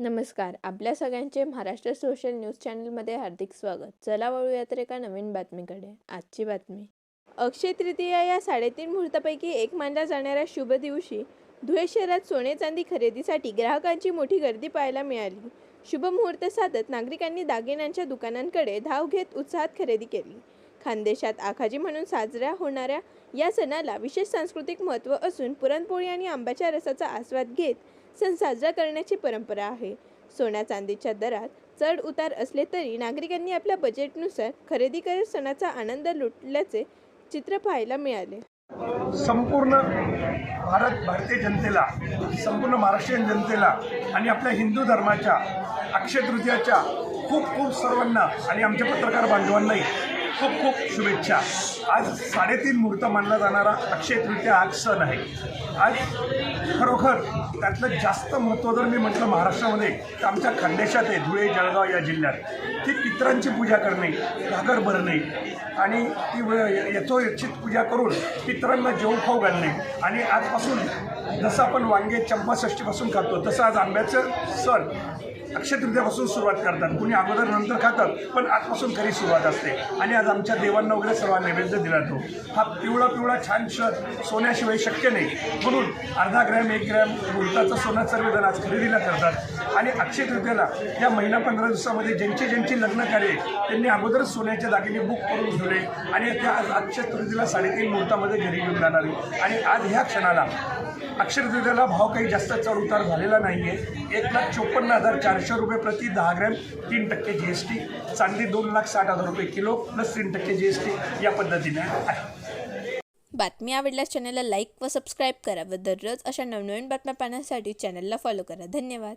नमस्कार. आपल्या सगळ्यांचे महाराष्ट्र सोशल न्यूज चॅनलमध्ये हार्दिक स्वागत. चला वळूया तर एका नवीन बातमीकडे. आजची बातमी. अक्षय तृतीया या 3.5 मुहूर्तापैकी एक मानल्या जाणाऱ्या शुभ दिवशी धुळे शहरात सोने चांदी खरेदीसाठी ग्राहकांची मोठी गर्दी पाहायला मिळाली. शुभ मुहूर्त साधत नागरिकांनी दागिन्यांच्या दुकानांकडे धाव घेत उत्साहात खरेदी केली. खानदेशात आखाजी म्हणून साजऱ्या होणाऱ्या या सणाला विशेष सांस्कृतिक महत्त्व असून पुरणपोळी आणि आंब्याच्या रसाचा आस्वाद घेत सण साजरा करण्याची परंपरा आहे. सोन्या चांदीच्या दरात चढ उतार असले तरी नागरिकांनी आपल्या बजेटनुसार खरेदी करत सणाचा आनंद लुटल्याचे चित्र पाहायला मिळाले. संपूर्ण भारतीय जनतेला, संपूर्ण महाराष्ट्रीयन जनतेला आणि आपल्या हिंदू धर्माच्या अक्षय तृतीयाच्या खूप खूप सर्वांना आणि आमच्या पत्रकार बांधवांनाही खूप खूप शुभेच्छा. आज 3.5 मुहूर्त मानला जाणारा अक्षय तृतीया आज सण आहे. आज खरोखर त्यातलं जास्त महत्त्व जर मी म्हटलं महाराष्ट्रामध्ये तर आमच्या खानदेशात आहे, धुळे जळगाव या जिल्ह्यात, ती पितरांची पूजा करणे, घागर भरणे आणि ती यथोचित पूजा करून पितरांना जेवू खाऊ घालणे. आणि आजपासून जसं आपण वांगे चंपाषष्ठीपासून खातो तसं आज आंब्याचं सण अक्षय तृतीयापासून सुरुवात करतात. कुणी अगोदर नंतर खातात, पण आजपासून खरी सुरुवात असते. आणि आज आमच्या देवांना वगैरे सर्व नैवेद्य दिला जातो. हा पिवळा छान सोन्याशिवाय शक्य नाही, म्हणून अर्धा ग्रॅम 1 ग्रॅम मुहूर्ताचं सोनं सर्वजण आज खरेदीला करतात. आणि अक्षय तृतीयाला या महिना 15 दिवसामध्ये ज्यांची लग्न कार्य त्यांनी अगोदरच सोन्याचे दागिने बुक करून ठेवले आणि त्या आज अक्षय तृतीयाला 3.5 मुहूर्तामध्ये घरी घेऊन जाणार आहे. आणि आज ह्या क्षणाला अक्षय तृतीयाला भाव काही जास्त चढ उतार झालेला नाही आहे. 1,54,400 रुपये प्रति 10 ग्रॅम, 3% GST. चांदी 2,60,000 रुपये किलो प्लस 3% GST या पद्धतीने आहे. बातमी आवडल्यास चॅनलला लाईक व सबस्क्राईब करा व दररोज अशा नवनवीन बातम्या पाहण्यासाठी चॅनलला फॉलो करा. धन्यवाद.